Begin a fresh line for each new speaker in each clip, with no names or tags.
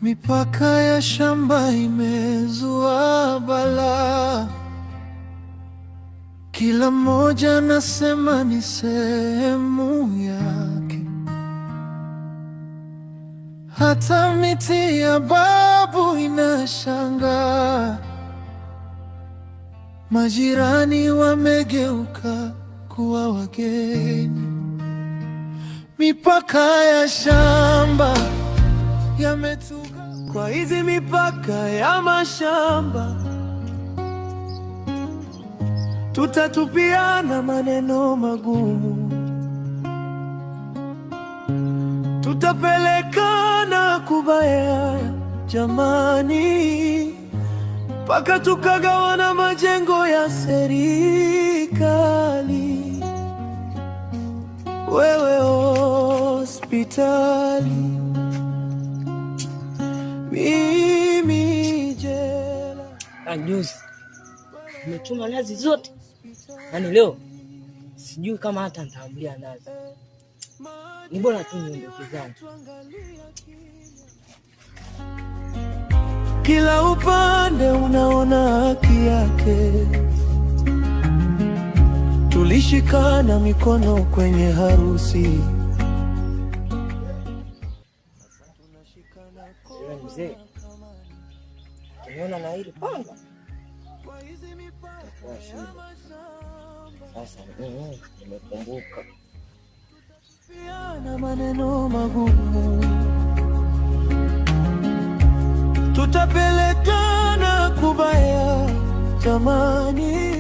Mipaka ya shamba imezua balaa, kila mmoja nasema ni sehemu yake. Hata miti ya babu inashangaa, majirani wamegeuka kuwa wageni. Mipaka ya shamba yametuka. Kwa hizi mipaka ya mashamba tutatupiana maneno magumu, tutapelekana kubaya jamani, mpaka tukagawana majengo ya serikali. Wewe hospitali, mimi jela.
Juzi nimetuma nazi zote, yaani leo sijui kama hata nitaambulia nazi. Ni bora tu niondoke zangu.
Kila upande unaona haki yake. Tulishikana mikono kwenye harusi.
Mzee, unaona na hili panga sasa, nimekumbuka
na maneno magumu, tutapelekana kubaya jamani.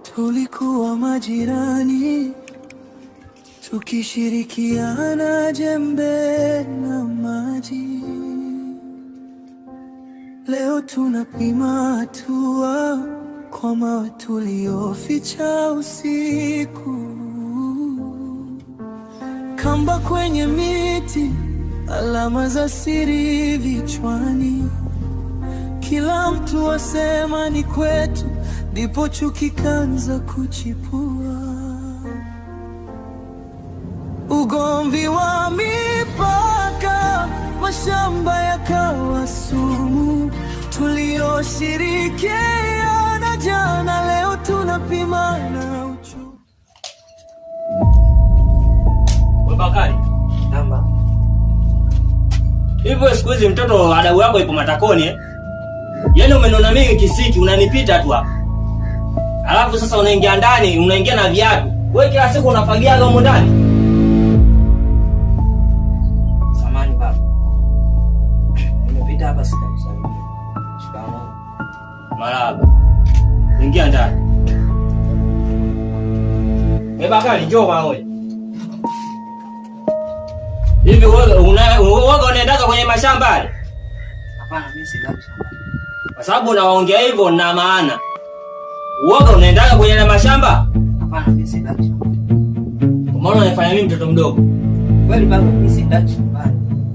Tulikuwa majirani, tukishirikiana jembe na maji. Leo tunapima hatua kwa mawe tulioficha usiku. Kamba kwenye miti, alama za siri vichwani. Kila mtu asema ni kwetu, ndipo chuki kaanza kuchipua. Ugomvi wa mipaka, mashamba yakawa sumu. Tulioshirikiana jana, leo tunapimana uchungu.
Bakari, namba hivyo siku hizi mtoto adabu yako ipo matakoni eh? Yaani umenona mimi kisiki, unanipita tu hapa. Alafu sasa unaingia ndani, unaingia na viatu. Wewe kila siku unafagia huko ndani. Samahani baba. Nimepita hapa sitakusalimia. Shikamoo. Marahaba. Ingia ndani. Bakari, njoo pamoja. Hivi wewe unaenda kwenye mashamba yale? Hapana, mimi sitaki shamba. Kwa sababu unaongea hivyo na maana. Uoga unaendaga kwenye na mashamba? Hapana, mimi sitaki shamba. Mbona unafanya mimi mtoto mdogo? Kweli baba, mimi sitaki shamba.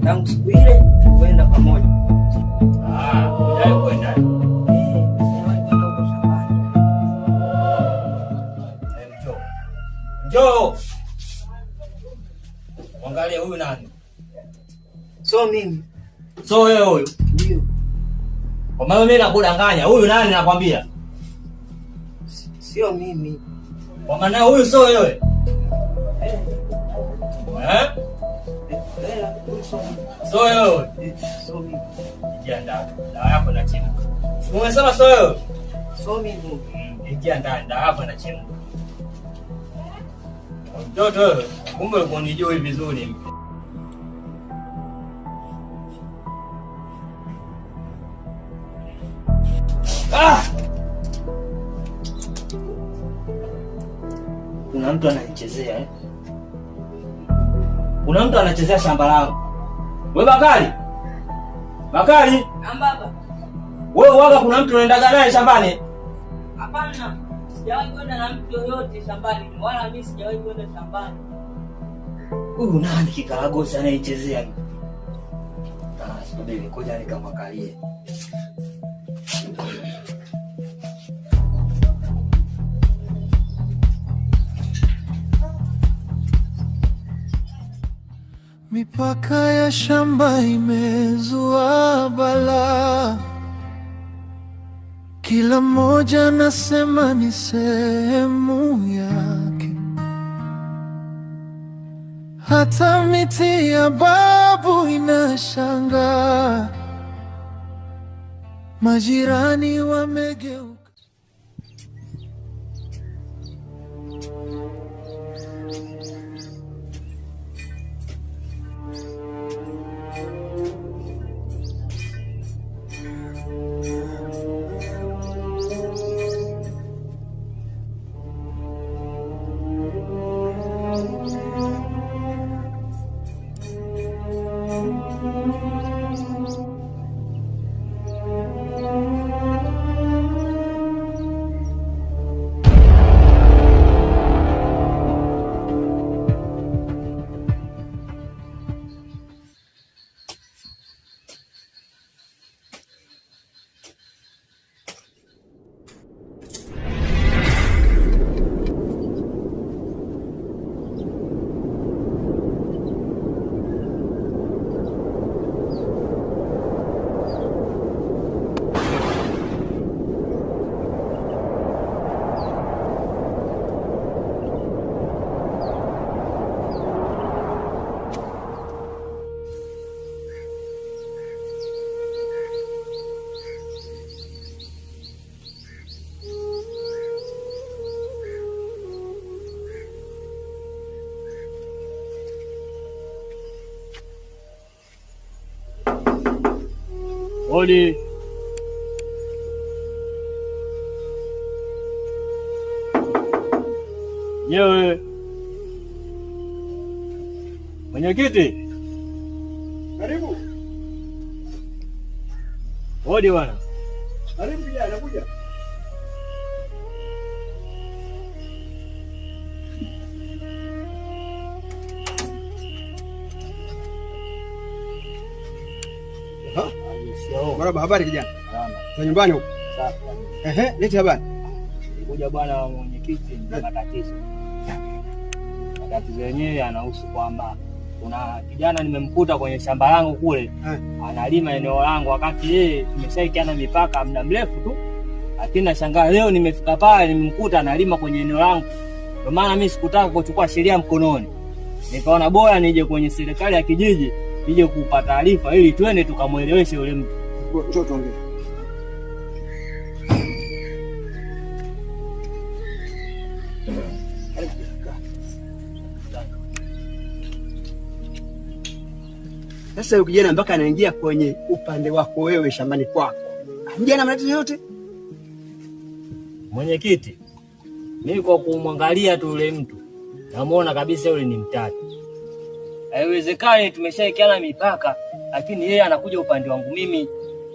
Tangu siku ile tuenda pamoja. Ndio kwenda. Njoo. Angalia huyu nani?
So mimi
So wewe huyu?
Ndio.
Kwa maana mimi nakudanganya. Huyu nani nakwambia?
Sio mimi.
Kwa maana huyu sio wewe. So wewe.
Sio mimi.
Jiandaa. Dawa yako na chini. Umesema sio wewe?
Sio mimi.
Jiandaa, dawa yako na chini. Mtoto wewe, kumbe unijui vizuri. Kuna mtu ananichezea Kuna mtu anachezea shamba langu. Wewe Bakari? Bakari?
Baba.
Wewe waga kuna mtu unaendaga naye shambani?
Hapana. Sijawahi kwenda na mtu yoyote shambani. Wala mimi sijawahi kwenda shambani.
Huyu nani kikaragosi anayechezea? Subiri ngoja nikamwangalie.
Mipaka ya shamba imezua balaa, kila mmoja nasema ni sehemu yake. Hata miti ya babu inashangaa, majirani wamegeuka.
Hodi. Nyewe. Mwenyekiti.
Karibu.
Hodi bwana.
Karibu kijana, kuja. Marhaba, habari kijana? Za nyumbani huko? Safi. Leti habari.
Kuja bwana mwenyekiti, nina matatizo. Matatizo yenyewe yanahusu kwamba kuna kijana nimemkuta kwenye shamba langu kule. Analima eneo langu wakati yeye tumeshaikiana mipaka muda mrefu tu. Lakini nashangaa leo nimefika pale nimemkuta analima kwenye eneo langu. Kwa maana mimi sikutaka kuchukua sheria mkononi. Nikaona bora nije kwenye serikali ya kijiji nije kupa taarifa ili twende tukamueleweshe yule mtu.
Njoo tuongee. Sasa huyu kijana mpaka anaingia kwenye upande wako wewe shambani kwako. Kijana matatizo yote?
Mwenyekiti, mimi kwa kumwangalia tu yule mtu namuona kabisa yule ni mtata. Haiwezekani tumeshaikiana mipaka lakini yeye anakuja upande wangu mimi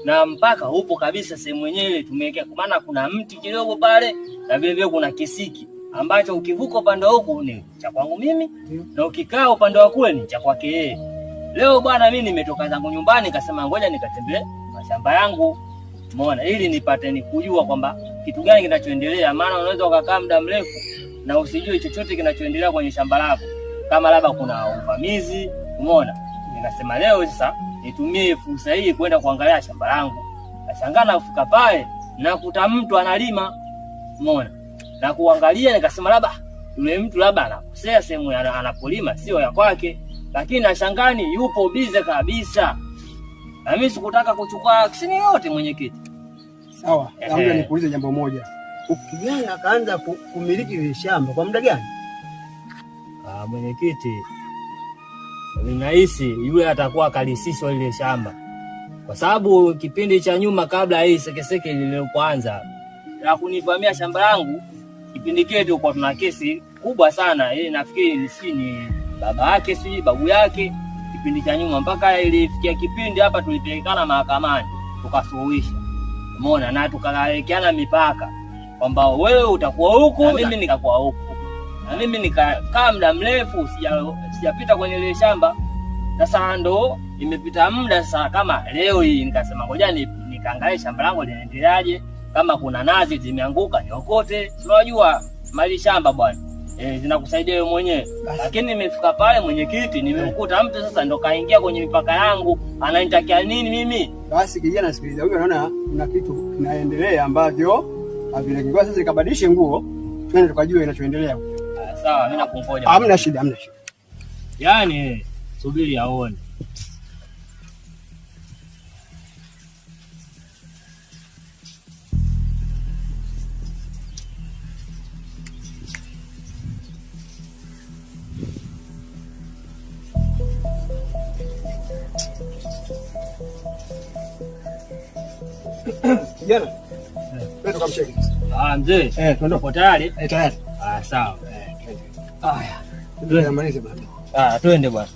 na mpaka upo kabisa sehemu yenyewe ile tumewekea kwa maana kuna mti kidogo pale na vile vile kuna kisiki ambacho ukivuka upande huko ni cha kwangu mimi na ukikaa upande wa kule ni cha kwake yeye. Leo bwana mimi nimetoka zangu nyumbani nikasema ngoja nikatembelee mashamba yangu. Umeona ili nipate ni kujua kwamba kitu gani kinachoendelea maana unaweza ukakaa muda mrefu na usijue chochote kinachoendelea kwenye shamba lako. Kama labda kuna uvamizi, umeona? Nikasema leo sasa nitumie fursa hii kwenda kuangalia shamba langu. Nashangaa nafika pale nakuta mtu analima. Umeona? Na kuangalia nikasema labda yule mtu labda anakosea sehemu anapolima sio ya kwake. Lakini nashangani yupo bize kabisa. Na mimi sikutaka kuchukua action yote mwenyekiti.
Sawa, naomba nikuulize jambo moja. Ukijana akaanza kumiliki ile shamba kwa muda gani?
Mwenyekiti, ninahisi yule atakuwa kalisishwa ile shamba. Kwa sababu kipindi cha nyuma kabla hii sekeseke lililoanza na kunivamia shamba langu, kipindi kile tulikuwa tuna kesi kubwa sana. Nafikiri ni baba yake si babu yake kipindi cha nyuma, mpaka ilifikia kipindi hapa tulipelekana mahakamani tukasuluhisha. Umeona, na tukalekeana mipaka kwamba wewe utakuwa huku na mimi nikakuwa huku. Na mimi nikakaa muda mrefu sijapita kwenye ile shamba. Sasa ndo imepita muda sasa kama leo hii nikasema ngoja nikaangalie shamba langu linaendeleaje, kama kuna nazi zimeanguka niokote. Unajua mali shamba bwana. Zinakusaidia wewe mwenyewe. Lakini nimefika pale mwenyekiti, nimemkuta mtu sasa ndo kaingia kwenye mipaka yangu, ananitakia nini mimi?
Basi kijana sikiliza, huyu anaona kuna kitu kinaendelea ambavyo havilekwa. Sasa nikabadilishe nguo, twende tukajue inachoendelea.
Sawa, mimi nakungoja.
Hamna shida, hamna shida.
Yaani subiri aone.
Kijana. Twende tukamcheki.
Mzee.
Twende.
Uko tayari?
Tayari.
Sawa.
Twende.
Haya.
Twende malize bwana.
Twende bwana.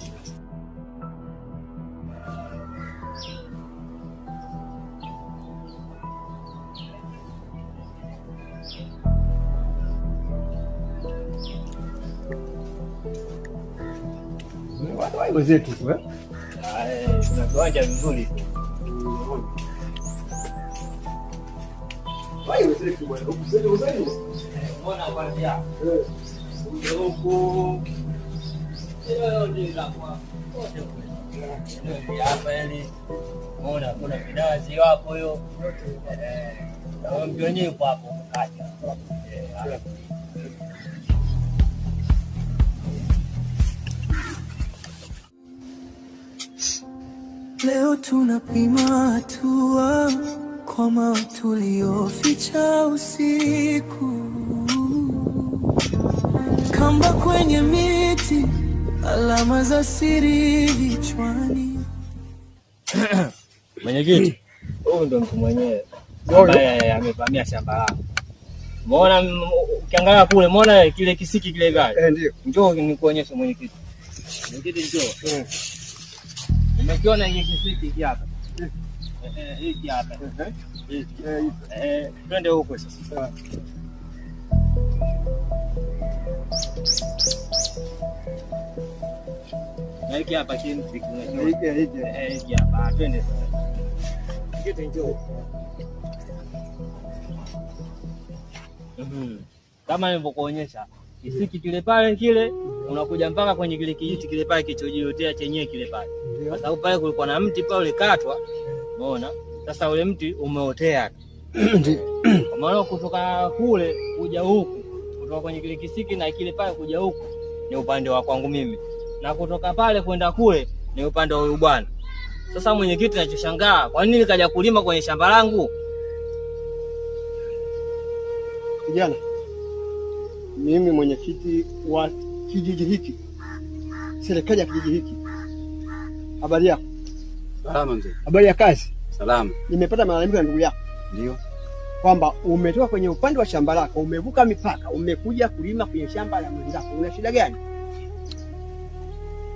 Watu wenzetu tu
tuna viwanja vizuri.
Wewe wenzetu bwana, ukisema uzani.
Mbona kwanza? Huko. Leo ndio kwa wote kule. Hapa yani. Mbona kuna vidazi hapo hiyo. Na mgonye yupo hapo kaja.
Leo tunapima hatua kwa mawe tulioficha usiku, kamba kwenye miti, alama za siri vichwani.
Mwenyekiti, huyu ndo mtu mwenyewe ambaye amevamia shamba langu. Umeona ukiangalia kule, umeona kile kisiki kile gari?
Ndio.
Njoo nikuonyeshe mwenyekiti. Mwenyekiti njoo. Umekiona hiki kisiki hiki hapa? Hiki hapa. Twende huko sasa. Na hiki hapa kimti kuna hiki hapa. Twende sasa. Mwenyekiti njoo. Kama nilivyokuonyesha kisiki kile pale kile, unakuja mpaka kwenye kile kijiti kile pale kichojiotea chenyewe kile pale. Kwa sababu pale kulikuwa na mti pale ulikatwa. Umeona? Sasa ule mti umeotea. Kwa maana kutoka kule kuja huku, kutoka kwenye kile kisiki na kile pale kuja huku ni upande wa kwangu mimi. Na kutoka pale kwenda kule ni upande wa huyu bwana. Sasa mwenyekiti, nachoshangaa, kwa nini kaja kulima kwenye shamba langu?
Kijana, mimi mwenyekiti wa kijiji hiki, serikali ya kijiji hiki. Habari yako?
Salama mzee.
Habari ya kazi?
Salama.
Nimepata malalamiko ya ndugu yako.
Ndio.
Kwamba umetoka kwenye upande wa shamba lako, umevuka mipaka, umekuja kulima kwenye shamba la mwenzako. Una shida gani?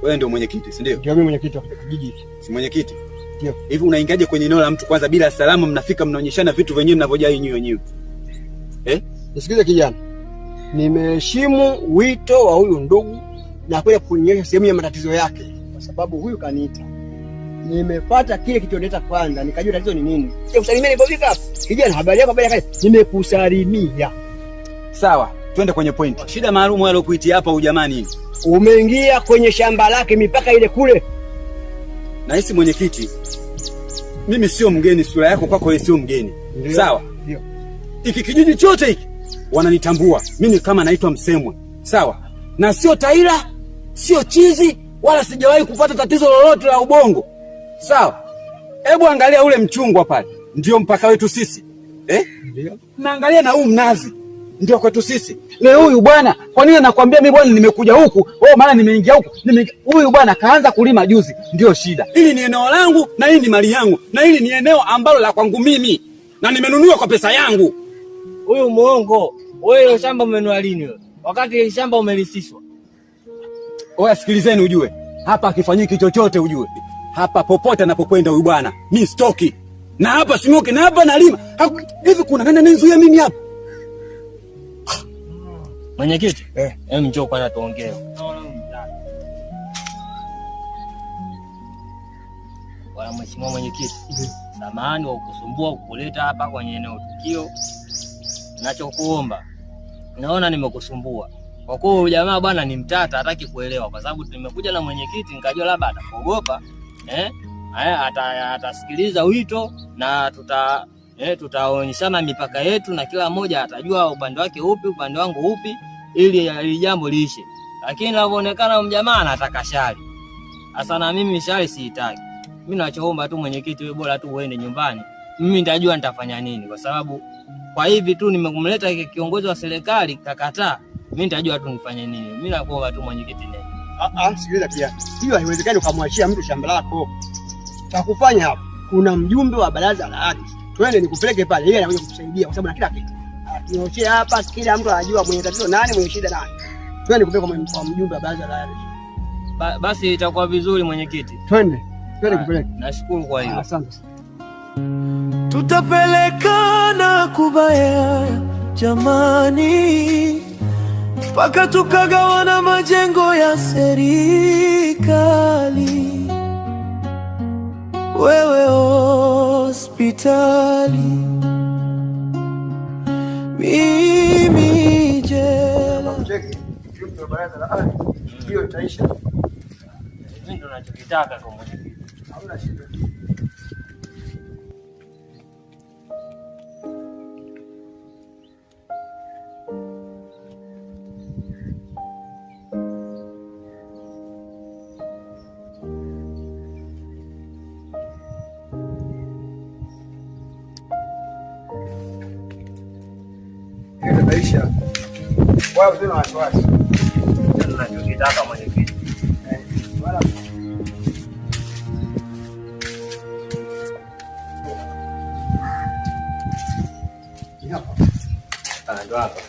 Wewe ndio mwenyekiti, si ndio?
Ndio mimi mwenyekiti wa kijiji hiki.
Si mwenyekiti?
Ndio.
Hivi unaingiaje kwenye eneo la mtu kwanza bila salamu, mnafika mnaonyeshana vitu wenyewe mnavyojai nyinyi wenyewe?
Nisikilize kijana. Nimeheshimu wito wa huyu ndugu na kwenda kuonyesha sehemu ya matatizo yake, kwa sababu huyu kaniita. Nimefuata kile kilichonileta kwanza, nikajua tatizo ni nini. Usalimie nilipofika hapa. Kijana, habari yako? Habari yako? Nimekusalimia.
Sawa, twende kwenye point. Shida maalum aliyokuitia hapa huyu jamani.
Umeingia kwenye shamba lake, mipaka ile kule.
Nahisi mwenyekiti, mimi sio mgeni, sura yako kwako wewe sio mgeni. Sawa?
Ndio.
Hiki kijiji chote hiki wananitambua. Mimi kama naitwa Msemwe. Sawa? Na sio taila, sio chizi, wala sijawahi kupata tatizo lolote la ubongo. Sawa? Hebu angalia ule mchungwa pale. Ndio mpaka wetu sisi. Ndio. Naangalia na huu mnazi. Ndio kwetu sisi. Leo huyu bwana, kwa nini anakuambia mimi bwana nimekuja huku? Maana nimeingia huku. Huyu bwana kaanza kulima juzi, ndio shida. Hili ni eneo langu na hii ni mali yangu. Na hili ni eneo ambalo la kwangu mimi. Na nimenunua kwa pesa yangu.
Huyu muongo. Wewe ile shamba umenunua lini wewe? Wakati ile shamba umelisishwa.
Oya sikilizeni ujue. Hapa akifanyiki chochote ujue. Hapa popote anapokwenda huyu bwana, mimi stoki. Na hapa simoke, na hapa nalima. Hivi kuna nani ananizuia mimi hapa?
Mwenyekiti, njoo kwanza tuongee. Bwana mheshimiwa mwenyekiti, samahani wa kukusumbua kukuleta hapa kwenye eneo tukio. Ninachokuomba, naona nimekusumbua. Kwa kuwa jamaa bwana ni mtata, hataki kuelewa kwa sababu tumekuja na mwenyekiti nikajua labda atakuogopa. Atasikiliza wito na tutaonyeshana mipaka yetu na kila mmoja atajua upande wake upi, upande wangu upi, ili jambo liishe. Lakini inavyoonekana mjamaa anataka shari. Sasa na mimi shari siitaki. Mimi nachoomba tu mwenyekiti, wewe bora tu uende nyumbani. Mimi nitajua nitafanya nini kwa sababu kwa hivi tu nimekumleta kiongozi wa serikali kakataa. Mimi nitajua tu nifanye nini. Mimi nakuomba tu mwenyekiti nene.
Sikiliza pia. Hiyo haiwezekani ukamwachia mtu shamba lako. Cha kufanya hapo, kuna mjumbe wa baraza la ardhi. Twende nikupeleke pale, yeye anakuja kukusaidia kwa sababu na kila kitu. Tunyoshie hapa, kila mtu anajua mwenye tatizo nani, mwenye shida nani. Twende nikupeleke kwa mjumbe wa baraza la ardhi.
Basi itakuwa vizuri mwenyekiti.
Twende nikupeleke.
Nashukuru kwa hilo.
Asante.
Tutapelekana kubaya jamani, mpaka tukagawana majengo ya serikali. Wewe hospitali, mimi jela.
Mjumbe wa baraza la ardhi, hiyo itaisha.
Mimi ndo ninachokitaka kwa mwenyekiti.
Hauna shida. Maisha wao ndio wasiwasi.
Ndio ninachokitaka mwenyekiti. Ndo hapa.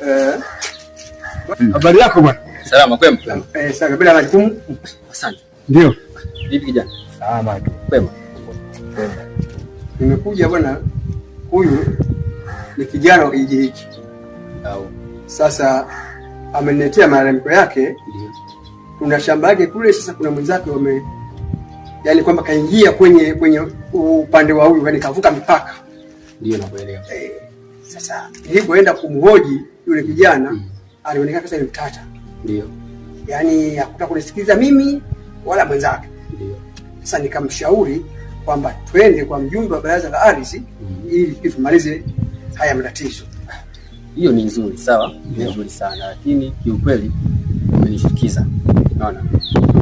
Habari yako bwana?
Salama kwema.
Sasa bila majukumu.
Asante.
Ndio.
Vipi kijana?
Salama tu.
Kwema.
Nimekuja bwana, huyu ni kijana wa kijiji hiki. Sasa ameniletea malalamiko yake. Kuna shamba yake kule, sasa kuna mwenzake yani kwamba kaingia kwenye upande wa huyu, yani kavuka mipaka.
Ndio nakuelewa.
Sasa nilipoenda kumhoji yule kijana, alionekana kama ni mtata.
Ndio.
Yani hakutaka kunisikiza mimi wala mwenzake.
Ndio.
Sasa nikamshauri kwamba twende kwa mjumbe wa baraza la ardhi ili tumalize haya matatizo.
Hiyo ni nzuri, sawa? Ni nzuri sana, lakini kiukweli umenishtukiza. Unaona?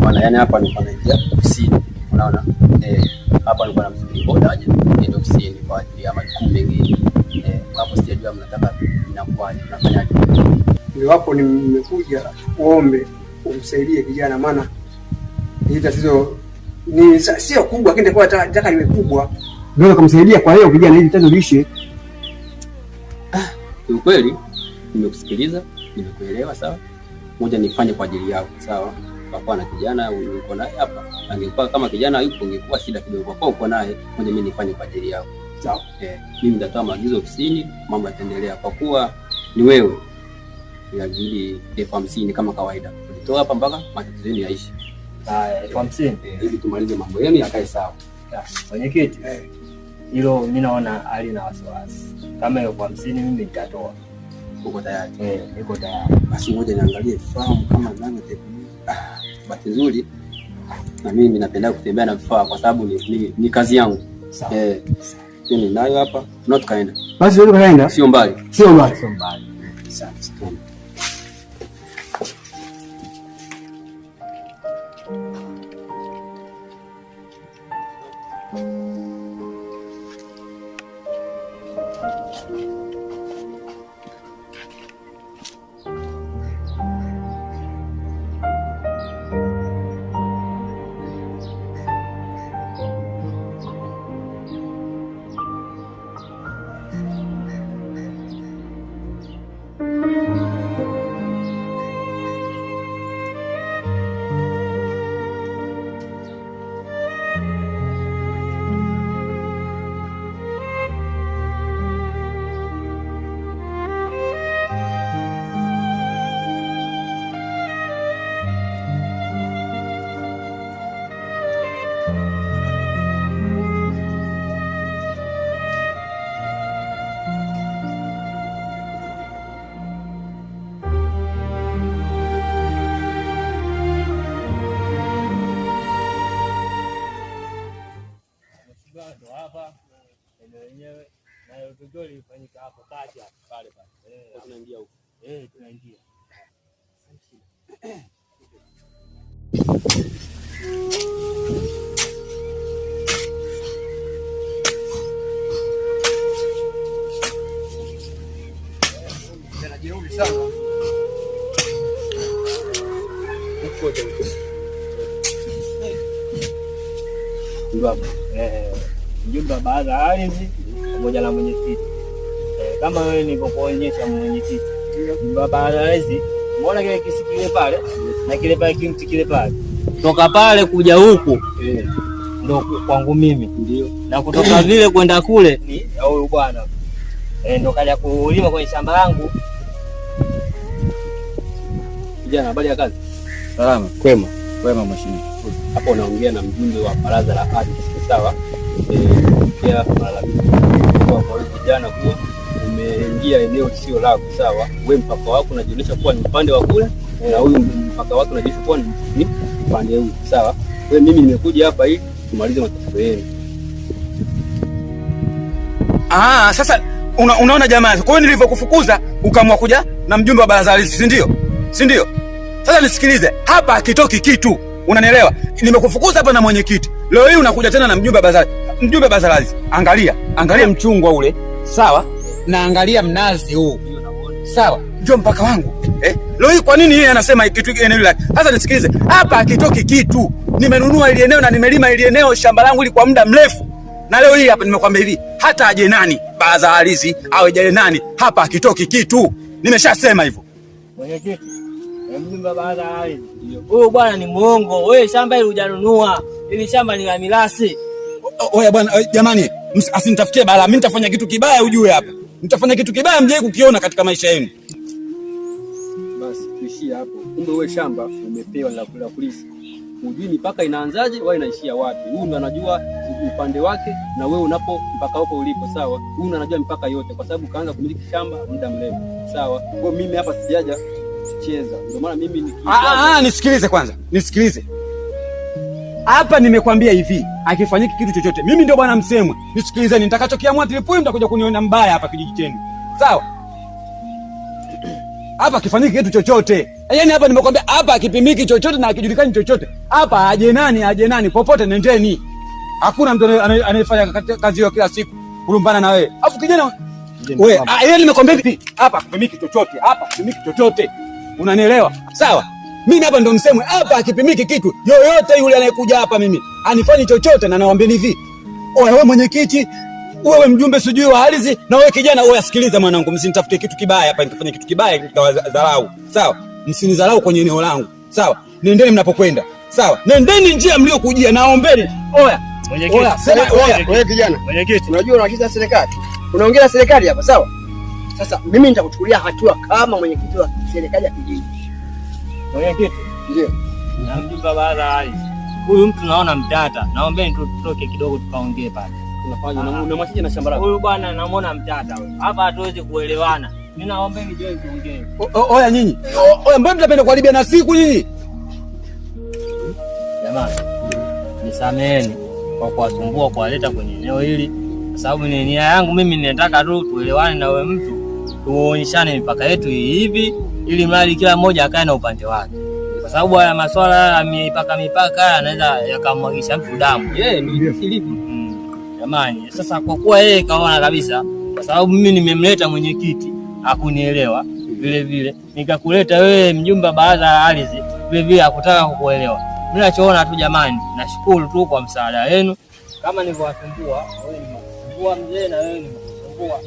Maana yani hapa ni panaingia ofisini. Unaona? Hapa ni kwa msubiri boda aje ndio ofisini kwa ajili ya majukumu mengine. Hapo sijajua mnataka inakuwaje, mnafanyaje?
Ndio hapo nimekuja kuombe umsaidie kijana, maana hili tatizo ni sio kubwa, lakini kwa nataka liwe kubwa. Ndio kumsaidia kwa hiyo kijana hili tatizo lishe.
Kiukweli nimekusikiliza, nimekuelewa, sawa? Moja nifanye kwa ajili yako, sawa? Kwa na kijana uko naye hapa, angekuwa kama kijana yupo ungekuwa shida kidogo. Kwa uko naye, moja mimi nifanye kwa ajili yako.
Sawa.
Mimi nitatoa maagizo ofisini, mambo yataendelea. Kwa kuwa ni wewe, inabidi 50 kama kawaida. Tulitoa hapa mpaka matatizo yenu yaishi.
50
ili tumalize mambo yenu yakae sawa.
Mwenyekiti, hilo mimi naona hali na wasiwasi. Kama hiyo 50 mimi nitatoa.
Uko tayari?
Niko tayari.
Basi ngoja niangalie fahamu kama nani teknolojia. Bahati nzuri Na mimi napenda kutembea na vifaa kwa sababu ni kazi yangu. Mimi nayo hapa. Tunataka tukaenda.
Basi wewe unaenda?
Sio mbali.
Sio mbali.
Asante.
Hapa eneo lenyewe na tukio lilifanyika hapo kati hapo pale. Tunaingia huko. Tunaingia.
Jeuri sana.
Mjumbe wa baraza la ardhi pamoja na mwenyekiti. Kama wewe nilipokuonyesha mwenyekiti. Mjumbe wa baraza la ardhi, umeona kile kisi kile pale na kile pale kimti kile pale. Kutoka pale kuja huku ndio kwangu mimi. Ndio. Na kutoka vile kwenda kule ni huyu bwana. Ndio kaja kulima kwenye shamba langu.
Kijana, habari ya kazi?
Salama.
Kwema.
Kwema mheshimiwa.
Hapo unaongea na mjumbe wa baraza la ardhi, sawa? Pia kwa kijana kuwa umeingia eneo lisilo lako, sawa? Wewe mpaka wako unajionyesha kuwa ni upande wa kule na huyu mpaka wako unajionyesha kuwa ni upande huu, sawa? Wewe mimi nimekuja hapa ili tumalize matatizo yenu.
Sasa unaona jamaa, kwa hiyo nilivyokufukuza ukaamua kuja na mjumbe wa baraza la ardhi, si ndio? Si ndio? Sasa nisikilize, hapa hakitoki kitu. Unanielewa? Nimekufukuza hapa na mwenyekiti. Leo hii unakuja tena na mjumbe wa baraza la ardhi. Angalia mchungwa ule. Sawa? Na angalia mnazi huu. Sawa? Ndio mpaka wangu. Leo hii kwa nini yeye anasema kitu eneo lake? Sasa nisikilize, hapa hakitoki kitu. Nimenunua ile eneo na nimelima ile eneo shamba langu ili kwa muda mrefu. Na leo hii hapa nimekwambia hivi, hata aje nani baraza la ardhi au aje nani, hapa hakitoki kitu. Nimeshasema hivyo.
Mwenyekiti, mjumbe wa baraza la ardhi. Huyu bwana ni muongo. Wewe shamba hili hujanunua. Hili shamba ni la mirasi.
Oya bwana, jamani, asinitafutie balaa. Mimi nitafanya kitu kibaya ujue hapa. Nitafanya kitu kibaya mje kukiona katika maisha yenu.
Basi tuishie hapo. Kumbe wewe shamba umepewa la kulisi. Hujui mipaka inaanzaje wala inaishia wapi. Huyu ndo anajua upande wake na wewe unapo mpaka hapo ulipo, sawa? Huyu ndo anajua mipaka yote kwa sababu kaanza kumiliki shamba muda mrefu, sawa? Kwa mimi hapa sijaja cheza. Ndio maana mimi
nisikilize kwanza. Nisikilize. Hapa nimekwambia hivi, akifanyiki kitu chochote, mimi ndio bwana Msemwe. Nisikilizeni, nitakachokiamua tilipui mtakuja kuniona mbaya hapa kijiji chenu. Sawa? Hapa akifanyiki kitu chochote. Yaani hapa nimekwambia hapa akipimiki chochote na akijulikani chochote. Hapa aje nani popote nendeni. Hakuna mtu anayefanya kazi hiyo kila siku kulumbana na wewe. Alafu kijana wewe, yeye nimekwambia hivi, hapa akipimiki chochote. Unanielewa? Sawa? Mimi hapa ndo Msemwe, hapa akipimiki kitu yoyote yule anayekuja hapa mimi anifanyi chochote, na nawaambia hivi, wewe mwenyekiti, wewe mjumbe sijui wa ardhi, na wewe kijana, wewe asikiliza mwanangu, msinitafute kitu kibaya hapa, nikafanya kitu kibaya kikawadharau. Sawa? Msinidharau kwenye eneo langu. Sawa? Nendeni mnapokwenda. Sawa? Nendeni njia mliokujia, naombeni. Oya.
Mwenyekiti.
Wewe kijana. Mwenyekiti. Unajua unawakilisha serikali. Unaongea serikali hapa, sawa? Sasa mimi nitakuchukulia hatua kama mwenyekiti wa serikali ya kijiji.
Mwenyekiti.
Ndio.
Na mjumbe wa baraza la ardhi. Huyu mtu naona mtata. Naombeni tutoke kidogo tukaongee pale.
Tunafanya na mwachije na shamba lako.
Huyu bwana namuona mtata huyu. Hapa hatuwezi kuelewana. Mimi naombeni je tuongee.
Oya nyinyi. Oya mbona mtapenda kuharibia na siku nyinyi?
Jamani, nisameheni kwa kuwasumbua kuwaleta kwenye eneo hili, kwa sababu ni nia yangu mimi, ninataka tu tuelewane na wewe mtu, tuonyeshane mipaka yetu hivi, ili mradi kila mmoja akae na upande wake, kwa sababu haya masuala ya mipaka yanaweza yakamwagisha mtu damu.
Ndio ilivyo.
Jamani, sasa kwa kuwa yeye kaona kabisa, kwa sababu mimi nimemleta mwenyekiti hakunielewa, vile vile nikakuleta wewe mjumbe baraza la ardhi, vile vile hakutaka kukuelewa. Mimi nachoona tu jamani, nashukuru tu kwa msaada wenu. Kama nilivyowasumbua, wewe nimekusumbua mzee na wewe nimekusumbua.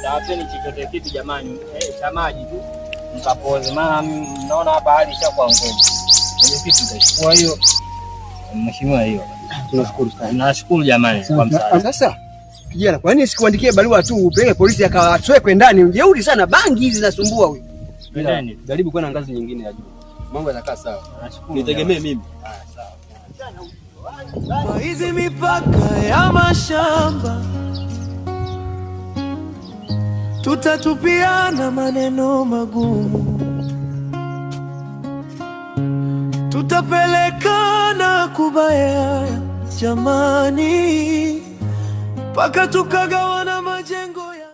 Tawapeni chochote kitu jamani, cha maji tu mkapoze, maana mnaona hapa hali ishakuwa ngumu. Mwenyekiti utachukua hiyo, mheshimiwa hiyo.
Tunashukuru sana.
Nashukuru jamani kwa msaada.
Sasa kijana, kwa nini sikuandikie barua tu upeleke polisi akawaswekwe ndani? Ujeuri sana, bangi hizi zinasumbua huyu.
Ndani.
Jaribu kwenda ngazi nyingine ya juu. Mambo yatakaa sawa.
Nashukuru.
Nitegemee mimi.
Kwa hizi mipaka ya mashamba tutatupiana maneno magumu, tutapelekana kubaya jamani, mpaka tukagawana majengo ya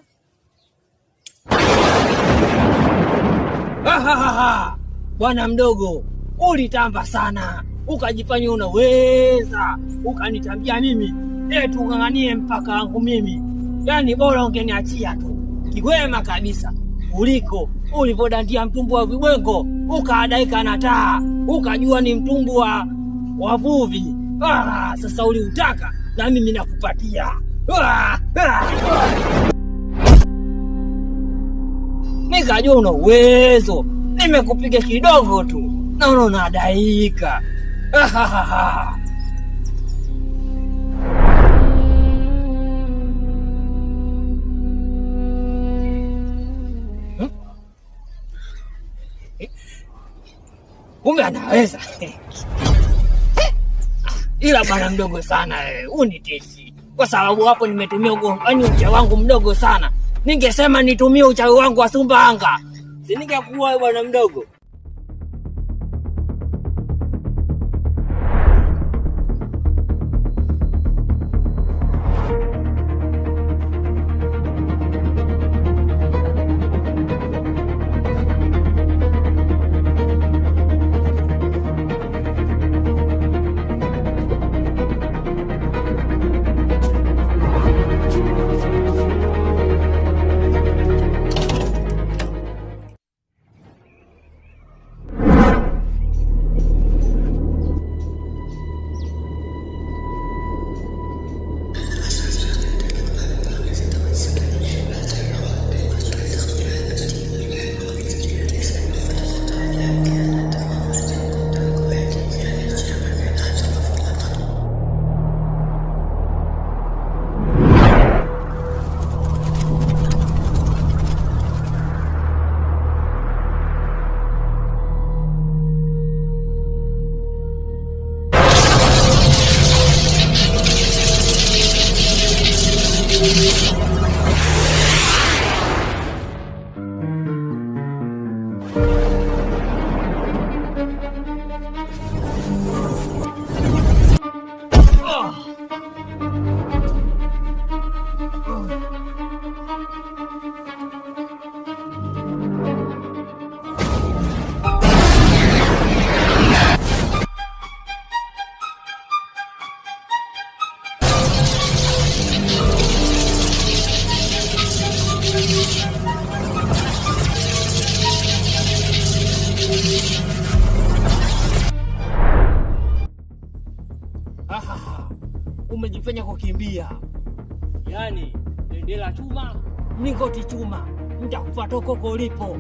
Bwana mdogo, ulitamba sana, ukajifanya unaweza, ukanitambia mimi tung'ang'anie mpaka wangu mimi. Yaani bora ungeniachia tu kiwema kabisa, kuliko ulivyodandia mtumbu wa vibwengo ukaadaika na taa, ukajua ni mtumbu wa wavuvi. Sasa uliutaka na mimi nakupatia. Nikajua una uwezo, nimekupiga kidogo tu, naona unadaika. Kumbe anaweza. Ila bwana mdogo sana unitesi, kwa sababu hapo nimetumia ucha wangu mdogo sana. Ningesema nitumie uchawi wangu wa Sumbawanga, si ningekuwa bwana mdogo. Umejifanya kukimbia. Yaani, bendera chuma, mlingoti chuma, nitakufuata huko ulipo.